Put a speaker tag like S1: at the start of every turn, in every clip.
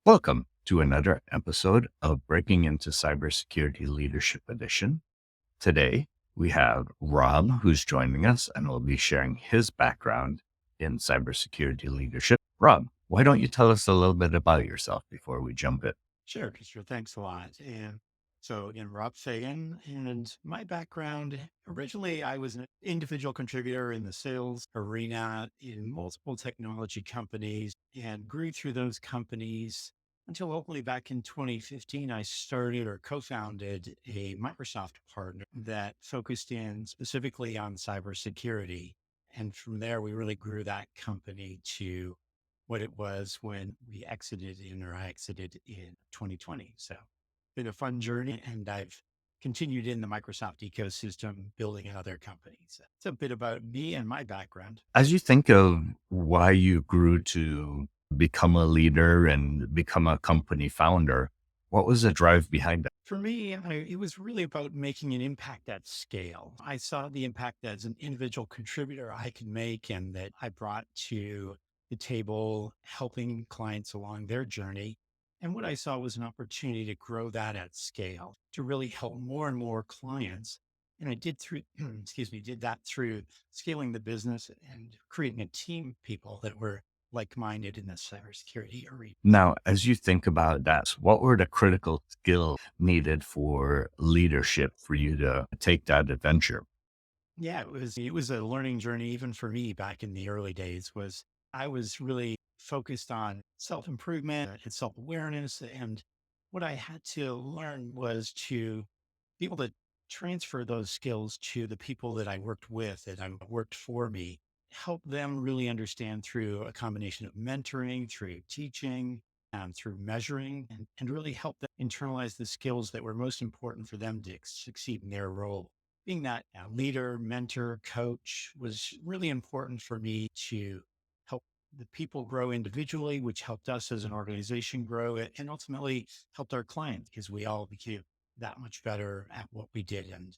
S1: Welcome to another episode of Breaking Into Cybersecurity Leadership Edition. Today, we have Rob, who's joining us and will be sharing his background in cybersecurity leadership. Rob, why don't you tell us a little bit about yourself before we jump in?
S2: Sure. Thanks a lot. And so again, Rob Fegan, and my background, originally I was an individual contributor in the sales arena in multiple technology companies and grew through those companies until hopefully back in 2015, I started or co-founded a Microsoft partner that focused in specifically on cybersecurity. And from there, we really grew that company to what it was when I exited in 2020. So been a fun journey and I've continued in the Microsoft ecosystem building other companies. It's a bit about me and my background.
S1: As you think of why you grew to become a leader and become a company founder, what was the drive behind that?
S2: For me, it was really about making an impact at scale. I saw the impact as an individual contributor I could make and that I brought to the table, helping clients along their journey. And what I saw was an opportunity to grow that at scale, to really help more and more clients. And I did through, did that through scaling the business and creating a team of people that were like-minded in the cybersecurity arena.
S1: Now, as you think about that, what were the critical skills needed for leadership for you to take that adventure?
S2: Yeah, it was a learning journey even for me back in the early days was I was really focused on self-improvement and self-awareness. And what I had to learn was to be able to transfer those skills to the people that I worked with and I worked for me, help them really understand through a combination of mentoring, through teaching, through measuring, and really help them internalize the skills that were most important for them to succeed in their role. Being that leader, mentor, coach was really important for me to help the people grow individually, which helped us as an organization grow and ultimately helped our clients because we all became that much better at what we did and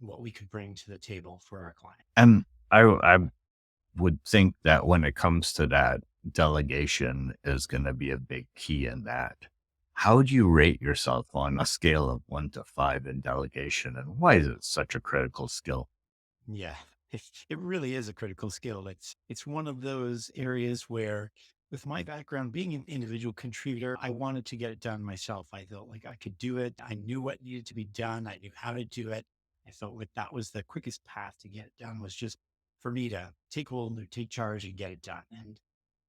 S2: what we could bring to the table for our client.
S1: And I would think that when it comes to that, delegation is going to be a big key in that. How would you rate yourself on a scale of 1 to 5 in delegation? And why is it such a critical skill?
S2: Yeah, it really is a critical skill. It's one of those areas where, with my background being an individual contributor, I wanted to get it done myself. I felt like I could do it. I knew what needed to be done. I knew how to do it. I felt like that was the quickest path to get it done was just for me to take hold and take charge and get it done. And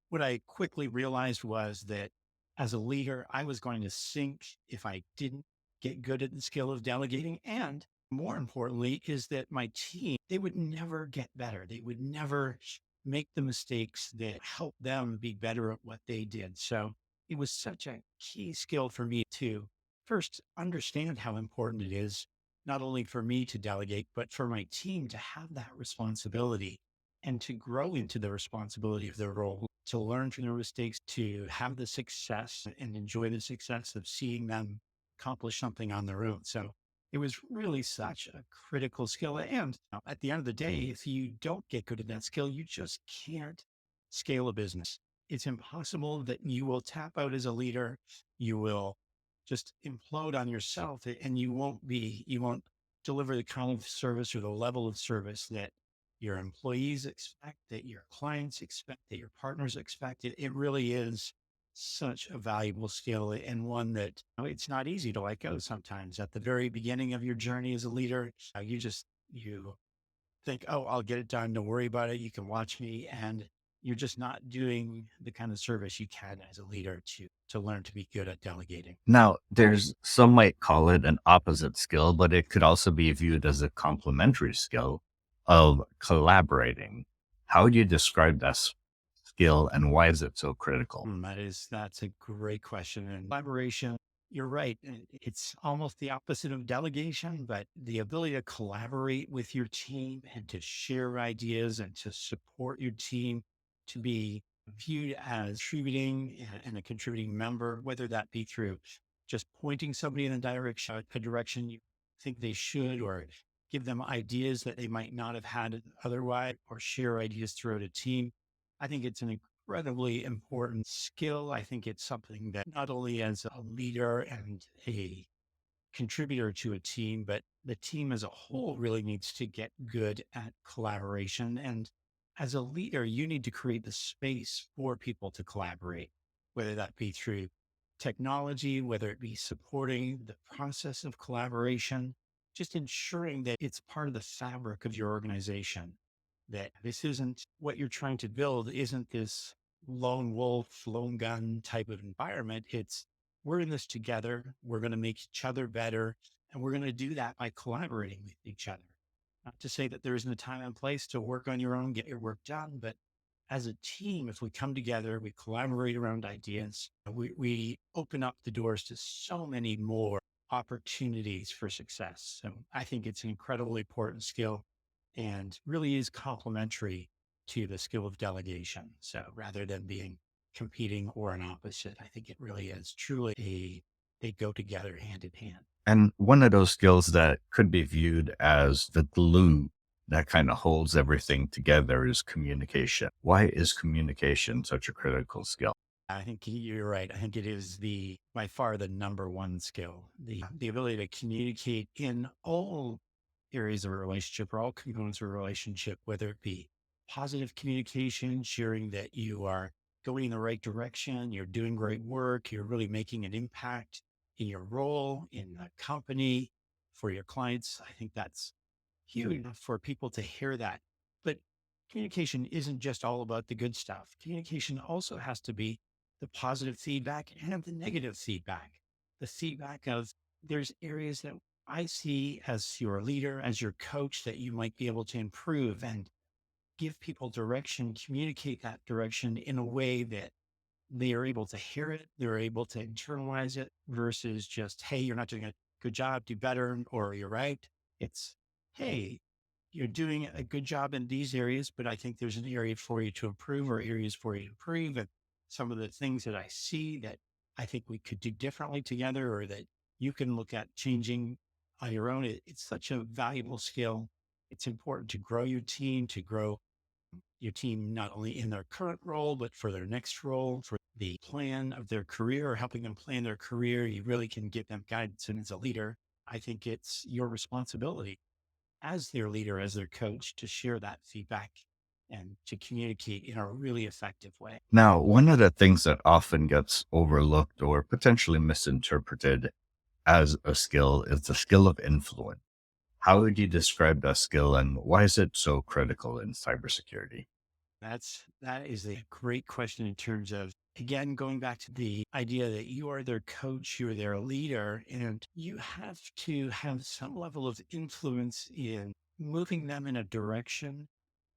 S2: what I quickly realized was that as a leader, I was going to sink if I didn't get good at the skill of delegating. And more importantly, is that my team, they would never get better. They would never make the mistakes that help them be better at what they did. So it was such a key skill for me to first understand how important it is, not only for me to delegate, but for my team to have that responsibility and to grow into the responsibility of their role, to learn from their mistakes, to have the success and enjoy the success of seeing them accomplish something on their own. So it was really such a critical skill. And at the end of the day, if you don't get good at that skill, you just can't scale a business. It's impossible that you will tap out as a leader. You will just implode on yourself and you won't deliver the kind of service or the level of service that your employees expect, that your clients expect, that your partners expect. It really is such a valuable skill and one that it's not easy to let go sometimes. At the very beginning of your journey as a leader, you think, oh, I'll get it done. Don't worry about it. You can watch me. And you're just not doing the kind of service you can as a leader to learn to be good at delegating.
S1: Now, there's some might call it an opposite skill, but it could also be viewed as a complementary skill of collaborating. How would you describe that skill and why is it so critical?
S2: That's a great question. And collaboration, you're right. It's almost the opposite of delegation, but the ability to collaborate with your team and to share ideas and to support your team to be viewed as contributing and a contributing member, whether that be through just pointing somebody in a direction you think they should, or give them ideas that they might not have had otherwise, or share ideas throughout a team. I think it's an incredibly important skill. I think it's something that not only as a leader and a contributor to a team, but the team as a whole really needs to get good at collaboration. And as a leader, you need to create the space for people to collaborate, whether that be through technology, whether it be supporting the process of collaboration, just ensuring that it's part of the fabric of your organization, that this isn't what you're trying to build, isn't this lone wolf, lone gun type of environment. It's we're in this together. We're going to make each other better. And we're going to do that by collaborating with each other. Not to say that there isn't a time and place to work on your own, get your work done, but as a team, if we come together, we collaborate around ideas, we open up the doors to so many more opportunities for success. So I think it's an incredibly important skill and really is complementary to the skill of delegation. So rather than being competing or an opposite, I think it really is truly they go together hand in hand.
S1: And one of those skills that could be viewed as the glue that kind of holds everything together is communication. Why is communication such a critical skill?
S2: I think you're right. I think it is by far the number one skill, the ability to communicate in all areas of a relationship or all components of a relationship, whether it be positive communication, sharing that you are going in the right direction, you're doing great work, you're really making an impact in your role, in the company, for your clients. I think that's huge for people to hear that. But communication isn't just all about the good stuff. Communication also has to be the positive feedback and the negative feedback. The feedback of there's areas that I see as your leader, as your coach, that you might be able to improve and give people direction, communicate that direction in a way that they are able to hear it, they're able to internalize it versus just, hey, you're not doing a good job, do better, or you're right. It's, hey, you're doing a good job in these areas, but I think there's an area for you to improve or areas for you to improve. And some of the things that I see that I think we could do differently together or that you can look at changing on your own. It's such a valuable skill. It's important to grow your team, not only in their current role, but for their next role, for the plan of their career or helping them plan their career. You really can give them guidance. And as a leader, I think it's your responsibility as their leader, as their coach, to share that feedback and to communicate in a really effective way.
S1: Now, one of the things that often gets overlooked or potentially misinterpreted as a skill is the skill of influence. How would you describe that skill and why is it so critical in cybersecurity?
S2: That is a great question in terms of, again, going back to the idea that you are their coach, you're their leader, and you have to have some level of influence in moving them in a direction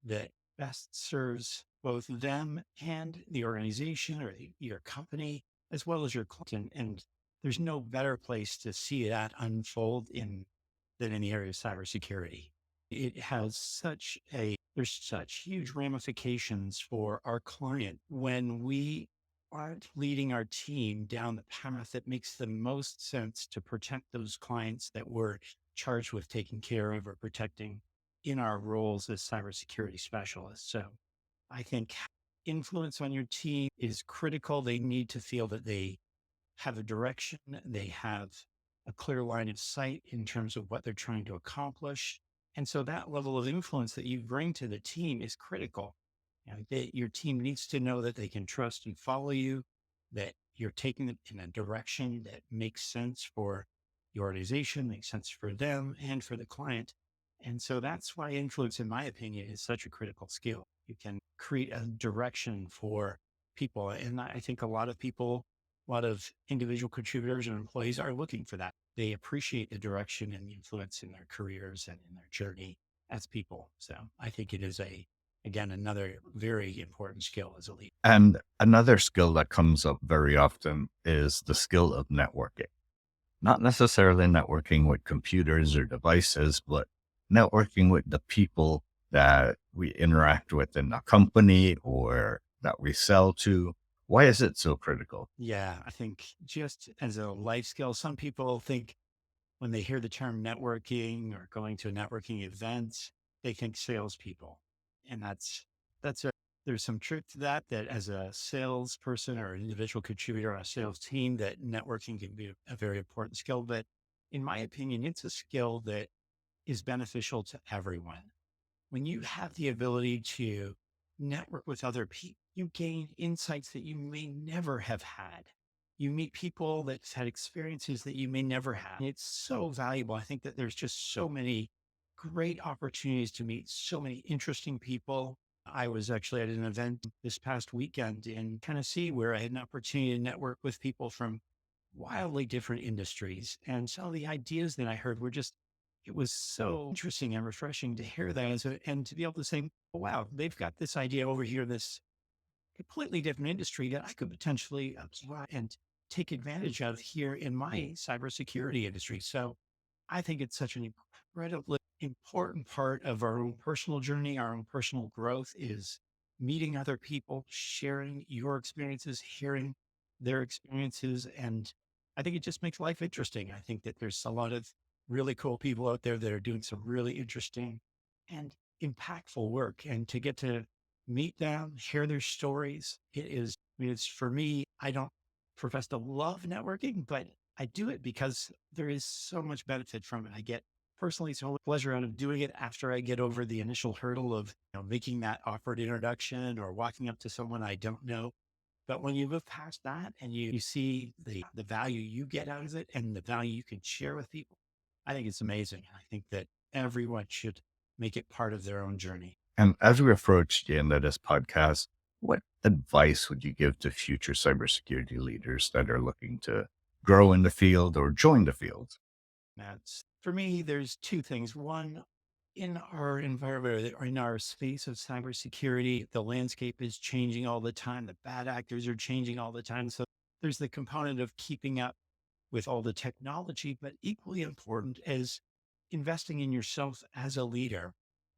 S2: that best serves both them and the organization or your company, as well as your client. And there's no better place to see that unfold than in the area of cybersecurity. It has there's such huge ramifications for our client when we aren't leading our team down the path that makes the most sense to protect those clients that we're charged with taking care of or protecting in our roles as cybersecurity specialists. So I think influence on your team is critical. They need to feel that they have a direction, they have a clear line of sight in terms of what they're trying to accomplish. And so that level of influence that you bring to the team is critical. Your team needs to know that they can trust and follow you, that you're taking them in a direction that makes sense for the organization, makes sense for them and for the client. And so that's why influence, in my opinion, is such a critical skill. You can create a direction for people. And I think a lot of individual contributors and employees are looking for that. They appreciate the direction and the influence in their careers and in their journey as people. So I think it is again, another very important skill as a leader.
S1: And another skill that comes up very often is the skill of networking. Not necessarily networking with computers or devices, but networking with the people that we interact with in the company or that we sell to. Why is it so critical?
S2: Yeah, I think just as a life skill, some people think when they hear the term networking or going to a networking event, they think salespeople. And that's There's some truth to that, that as a salesperson or an individual contributor on a sales team, that networking can be a very important skill. But in my opinion, it's a skill that is beneficial to everyone. When you have the ability to network with other people, you gain insights that you may never have had. You meet people that's had experiences that you may never have. It's so valuable. I think that there's just so many great opportunities to meet so many interesting people. I was actually at an event this past weekend in Tennessee where I had an opportunity to network with people from wildly different industries. And some of the ideas that I heard were just, it was so interesting and refreshing to hear that and to be able to say, oh, wow, they've got this idea over here, this completely different industry that I could potentially apply and take advantage of here in my cybersecurity industry. So I think it's such an incredibly important part of our own personal journey, our own personal growth is meeting other people, sharing your experiences, hearing their experiences. And I think it just makes life interesting. I think that there's a lot of really cool people out there that are doing some really interesting and impactful work. And to get to meet them, share their stories, it is, I mean, it's for me, I don't profess to love networking, but I do it because there is so much benefit from it. I get personally so much pleasure out of doing it after I get over the initial hurdle of making that awkward introduction or walking up to someone I don't know. But when you move past that and you see the value you get out of it and the value you can share with people, I think it's amazing. I think that everyone should make it part of their own journey.
S1: And as we approach the end of this podcast, what advice would you give to future cybersecurity leaders that are looking to grow in the field or join the field?
S2: That's for me, there's two things. One, in our environment or in our space of cybersecurity, the landscape is changing all the time. The bad actors are changing all the time. So there's the component of keeping up with all the technology, but equally important is investing in yourself as a leader,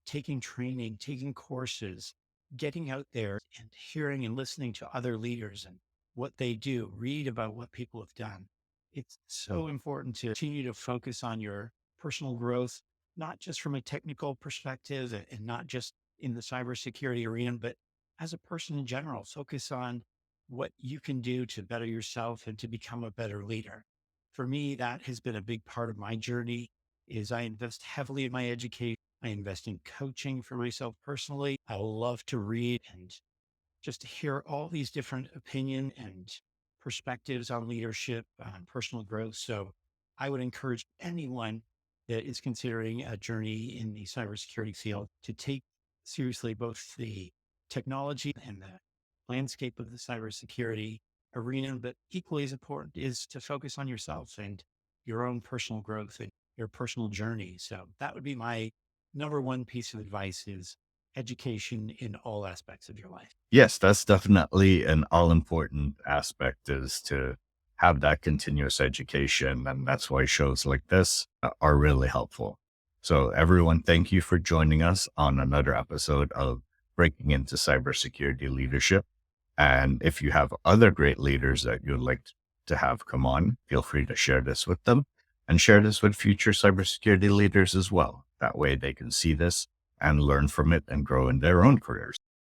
S2: taking training, taking courses, getting out there and hearing and listening to other leaders and what they do, read about what people have done. It's so important to continue to focus on your personal growth, not just from a technical perspective and not just in the cybersecurity arena, but as a person in general, focus on what you can do to better yourself and to become a better leader. For me, that has been a big part of my journey is I invest heavily in my education. I invest in coaching for myself personally. I love to read and just to hear all these different opinion and perspectives on leadership, on personal growth. So I would encourage anyone that is considering a journey in the cybersecurity field to take seriously both the technology and the landscape of the cybersecurity arena, but equally as important is to focus on yourself and your own personal growth and your personal journey. So that would be my number one piece of advice is education in all aspects of your life.
S1: Yes, that's definitely an all important aspect is to have that continuous education. And that's why shows like this are really helpful. So everyone, thank you for joining us on another episode of Breaking Into Cybersecurity Leadership. And if you have other great leaders that you'd like to have come on, feel free to share this with them and share this with future cybersecurity leaders as well. That way they can see this and learn from it and grow in their own careers.